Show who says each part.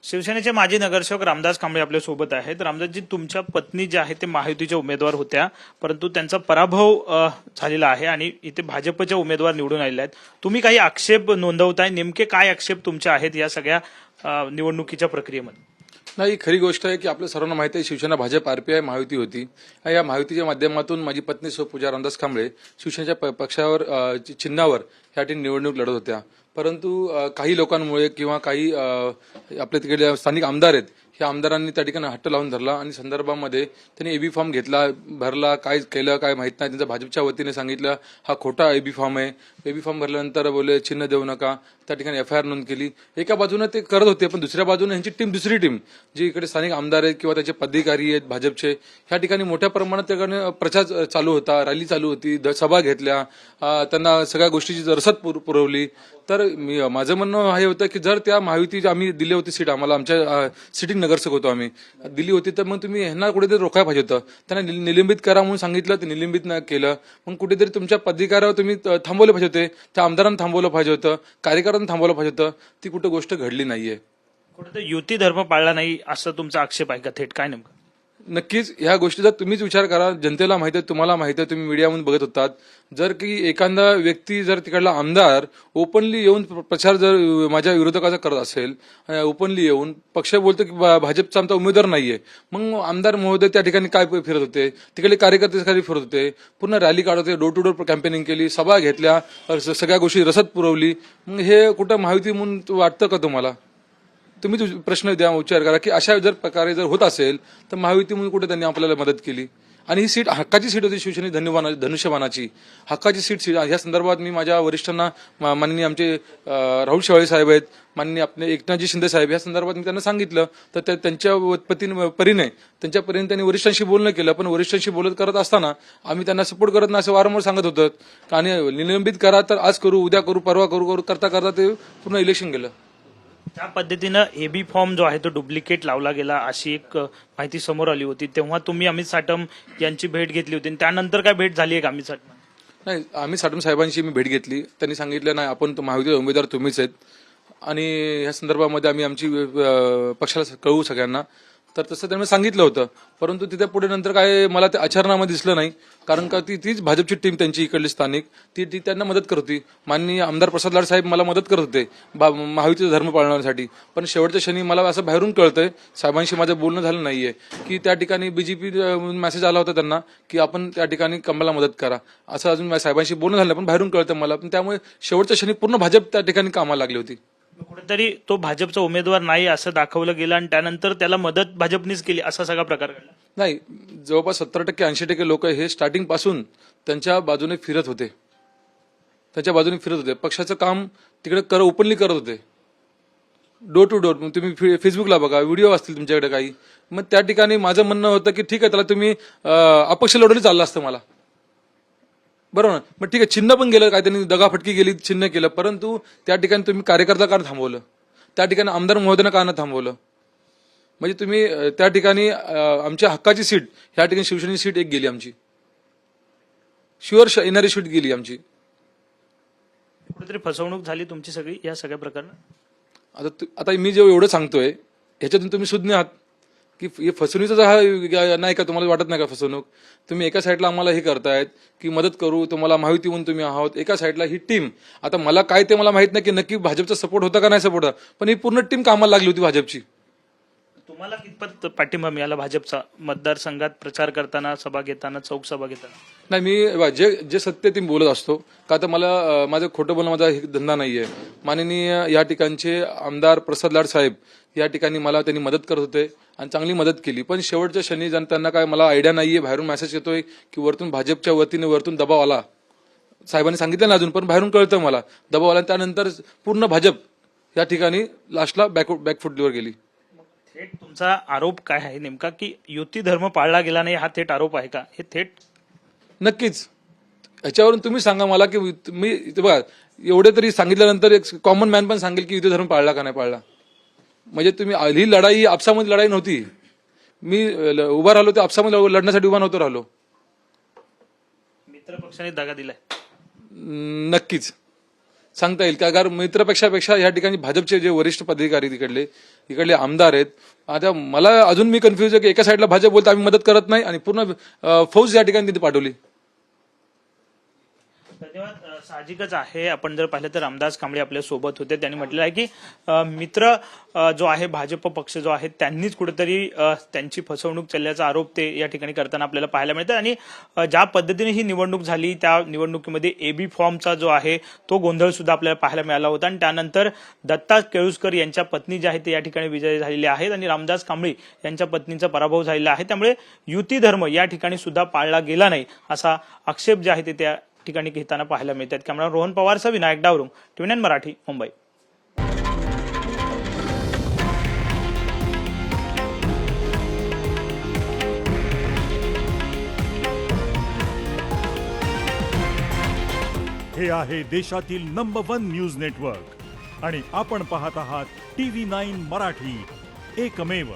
Speaker 1: शिवसेनेचे माजी नगरसेवक रामदास कांबळे आपल्या सोबत आहेत. रामदासजी, तुमच्या पत्नी ज्या आहेत ते महायुतीच्या उमेदवार होत्या, परंतु त्यांचा पराभव झालेला आहे आणि इथे भाजपचे उमेदवार निवडून आलेले आहेत. तुम्ही काही आक्षेप नोंदवताय, नेमके काय आक्षेप तुमचे आहेत या सगळ्या निवडणुकीच्या प्रक्रियेमध्ये?
Speaker 2: नाही, खरी गोष्ट आहे की आपल्या सर्वांना माहिती आहे शिवसेना भाजप आरपीआय महायुती होती. या महायुतीच्या माध्यमातून माझी पत्नी पूजा रामदास कांबळे शिवसेनेच्या पक्षावर चिन्हावर या ठिकाणी निवडणूक लढत होत्या. परंतु काही लोकांमुळे किंवा काही आपल्या तिकडे स्थानिक आमदार आहेत, ह्या आमदारांनी त्या ठिकाणी हट्ट लावून धरला आणि संदर्भामध्ये त्यांनी एबी फॉर्म घेतला, भरला, काय केलं काय माहित नाही. त्यांच्या भाजपच्या वतीने सांगितलं हा खोटा एबी फॉर्म आहे. एबी फॉर्म भरल्यानंतर बोले चिन्ह देऊ नका, त्या ठिकाणी एफआयआर नोंद केली. एका बाजूने ते करत होते, पण दुसऱ्या बाजूने यांची टीम, दुसरी टीम जी इकडे स्थानिक आमदार आहेत किंवा त्याचे पदाधिकारी आहेत भाजपचे, ह्या ठिकाणी मोठ्या प्रमाणात त्याकडे प्रचार चालू होता, रॅली चालू होती, सभा घेतल्या, त्यांना सगळ्या गोष्टीची रसद पुरवली. तर माझं म्हणणं हे होतं की जर त्या महायुती आम्ही दिली होती सीट, आम्हाला आमच्या सिटिंग नगरसेवक होतो आम्ही, दिली होती, तर मग तुम्ही ह्यांना कुठेतरी रोखायला पाहिजे होतं. त्यांना निलंबित करा म्हणून सांगितलं, ते निलंबित नाही केलं. मग कुठेतरी तुमच्या पदाधिकाऱ्यावर तुम्ही थांबवले पाहिजे होते, त्या आमदारांना थांबवलं पाहिजे होतं, कार्यकर्त्यांना थांबवलं पाहिजे होतं. ती कुठं गोष्ट घडली नाहीये.
Speaker 1: कुठेतरी युती धर्म पाळला नाही असं तुमचा आक्षेप आहे का थेट? काय नेमकं?
Speaker 2: नक्कीच ह्या गोष्टीचा तुम्हीच विचार करा. जनतेला माहिती आहे, तुम्हाला माहिती आहे, तुम्ही मीडियामधून बघत होतात. जर की एखादा व्यक्ती, जर तिकडला आमदार ओपनली येऊन प्रचार जर माझ्या विरोधकाचा करत असेल, ओपनली येऊन पक्ष बोलतो की भाजपचा आमचा उमेदवार नाहीये, मग आमदार महोदय त्या ठिकाणी काय फिरत होते, तिकडे कार्यकर्ते खाली फिरत होते, पूर्ण रॅली काढत होते, डोर टू डोर कॅम्पेनिंग केली, सभा घेतल्या, सगळ्या गोष्टी रसद पुरवली. मग हे कुठं महायुती म्हणून वाटतं का तुम्हाला? तुम्ही प्रश्न द्या, विचार करा की अशा जर प्रकारे जर होत असेल तर महायुती म्हणून कुठे त्यांनी आपल्याला मदत केली. आणि ही सीट हक्काची सीट होती, शिवसेने धनुष्यबाणाची हक्काची सीट. या संदर्भात मी माझ्या वरिष्ठांना, माननीय आमचे राहुल शेवाळे साहेब आहेत, माननीय आपले एकनाथजी शिंदे साहेब, या संदर्भात मी त्यांना सांगितलं. तर त्यांच्या परीने त्यांच्यापर्यंत त्यांनी वरिष्ठांशी बोलणं केलं. पण वरिष्ठांशी बोलत करत असताना आम्ही त्यांना सपोर्ट करत नाही असं वारंवार सांगत होतं. आणि निलंबित करा तर आज करू, उद्या करू, परवा करू करता करता ते पूर्ण इलेक्शन गेलं.
Speaker 1: त्या पद्धतीनं एबी फॉर्म जो आहे तो डुप्लिकेट लावला गेला अशी एक माहिती समोर आली होती. तेव्हा तुम्ही अमित साटम यांची भेट घेतली होती, त्यानंतर काय भेट झाली आहे का अमित साटम?
Speaker 2: नाही, अमित साटम साहेबांशी मी भेट घेतली. त्यांनी सांगितलं नाही, आपण महायुतीचे उमेदवार तुम्हीच आहेत आणि ह्या संदर्भामध्ये आम्ही आमची पक्षाला कळवू सगळ्यांना. तर तसं त्यांनी सांगितलं होतं. परंतु तिथे पुढे नंतर काय मला ते आचरणामध्ये दिसलं नाही. कारण का तीच भाजपची टीम, त्यांची इकडली स्थानिक, ती त्यांना मदत करत होती. माननीय आमदार प्रसाद लाड साहेब मला मदत करत होते महायुतीचा धर्म पाळण्यासाठी. पण शेवटच्या क्षणी मला असं बाहेरून कळतंय, साहेबांशी माझं बोलणं झालं नाहीये, की त्या ठिकाणी बीजेपी मेसेज आला होता त्यांना की आपण त्या ठिकाणी कमला मदत करा. असं अजून साहेबांशी बोलणं झालं, पण बाहेरून कळतं मला. पण त्यामुळे शेवटच्या क्षणी पूर्ण भाजप त्या ठिकाणी कामाला लागली होती.
Speaker 1: कुठेतरी तो भाजपचा उमेदवार नाही असं दाखवलं गेलं आणि त्यानंतर त्याला मदत भाजपनेच केली असा सगळा प्रकार घडला.
Speaker 2: नाही, जवळपास 70% 80% लोक हे स्टार्टिंग पासून त्यांच्या बाजूने फिरत होते, पक्षाचं काम तिकडे ओपनली करत होते, डोर टू डोर. तुम्ही फेसबुकला बघा, व्हिडिओ असतील तुमच्याकडे काही. मग त्या ठिकाणी माझं म्हणणं होतं की ठीक आहे, त्याला तुम्ही अपक्ष लढवली चाललं असतं मला, बरोबर. मग ठीक आहे, चिन्ह पण गेलं, काय त्यांनी दगाफटकी गेली, चिन्ह केलं. परंतु त्या ठिकाणी तुम्ही कार्यकर्ता का थांबवलं, त्या ठिकाणी आमदार महोदयानं का थांबवलं? म्हणजे तुम्ही त्या ठिकाणी आमच्या हक्काची सीट, ह्या ठिकाणी शिवसेनेची सीट एक गेली, आमची शुअर येणारी सीट गेली आमची.
Speaker 1: कुठेतरी फसवणूक झाली तुमची सगळी या सगळ्या प्रकरणात.
Speaker 2: आता मी जेव्हा एवढं सांगतोय ह्याच्यातून तुम्ही सुज्ञ आहात की फसवणुकीचा हा नाही का, तुम्हाला वाटत नाही का फसवणूक? तुम्ही एका साईडला आम्हाला हे करतायत की मदत करू, तुम्हाला माहिती म्हणून तुम्ही आहात, एका साईडला ही टीम. आता मला काय ते मला माहित नाही की नक्की भाजपचा सपोर्ट होता का नाही सपोर्ट होता, पण ही पूर्ण टीम कामाला लागली होती भाजपची.
Speaker 1: तुम्हाला कितपत पाठिंबा मिळाला भाजपचा मतदारसंघात प्रचार करताना, सभा घेताना, चौक सभा घेताना?
Speaker 2: नाही, मी जे सत्य ते बोलत असतो. का तर मला माझं खोटं बोलणं माझा धंदा नाहीये. माननीय या ठिकाणचे आमदार प्रसाद लाड साहेब या ठिकाणी मला त्यांनी मदत करत होते आणि चांगली मदत केली. पण शेवटच्या क्षणी त्यांना काय मला आयडिया नाहीये, बाहेरून मेसेज येतोय की वरतून भाजपच्या वतीने वरतून दबाव आला. साहेबांनी सांगितलं ना, अजून पण बाहेरून कळतं मला दबाव आला. त्यानंतर पूर्ण भाजप या ठिकाणी लास्टला बॅकफुटवर गेली.
Speaker 1: थेट तुमचा आरोप काय आहे नेमका, की युती धर्म पाळला गेला नाही हा थेट आरोप आहे का? हे थेट
Speaker 2: नक्कीच. ह्याच्यावरून तुम्ही सांगा मला की मी बघा, एवढे तरी सांगितल्यानंतर एक कॉमन मॅन पण सांगेल की युती धर्म पाळला का नाही पाळला. म्हणजे तुम्ही ही लढाई आपसामध्ये लढाई नव्हती. मी उभा राहिलो ते आपसामध्ये लढण्यासाठी उभा नव्हतो राहिलो.
Speaker 1: मित्र पक्षाने दगा दिलाय.
Speaker 2: नक्कीच. सांगता येईल का? कारण मित्रपेक्षा या ठिकाणी भाजपचे जे वरिष्ठ पदाधिकारी इकडले आमदार आहेत. आता मला अजून मी कन्फ्युज आहे की एका साईडला भाजप बोलतो आम्ही मदत करत नाही आणि पूर्ण फौज या ठिकाणी तिथे पाठवली.
Speaker 1: धन्यवाद. साहजिकच आहे, आपण जर पाहिलं तर रामदास कांबळे आपल्या सोबत होते. त्यांनी म्हटलेलं आहे की मित्र जो आहे भाजप पक्ष जो आहे त्यांनीच कुठेतरी त्यांची फसवणूक चालल्याचा आरोप ते या ठिकाणी करताना आपल्याला पाहायला मिळतं. आणि ज्या पद्धतीने ही निवडणूक झाली त्या निवडणुकीमध्ये एबी फॉर्मचा जो आहे तो गोंधळ सुद्धा आपल्याला पाहायला मिळाला होता. आणि त्यानंतर दत्ता केळुसकर यांच्या पत्नी जे आहे ते या ठिकाणी विजयी झालेले आहेत आणि रामदास कांबळे यांच्या पत्नीचा पराभव झालेला आहे. त्यामुळे युती धर्म या ठिकाणी सुद्धा पाळला गेला नाही असा आक्षेप जे आहे ते त्या ठिकाणी घेताना पाहायला मिळतात. कॅमेरा रोहन पवारसह विनायक डावरुंग, TVN मराठी, मुंबई.
Speaker 3: हे आहे देशातील नंबर 1 न्यूज नेटवर्क आणि आपण पाहत आहात TV9 मराठी, एकमेव.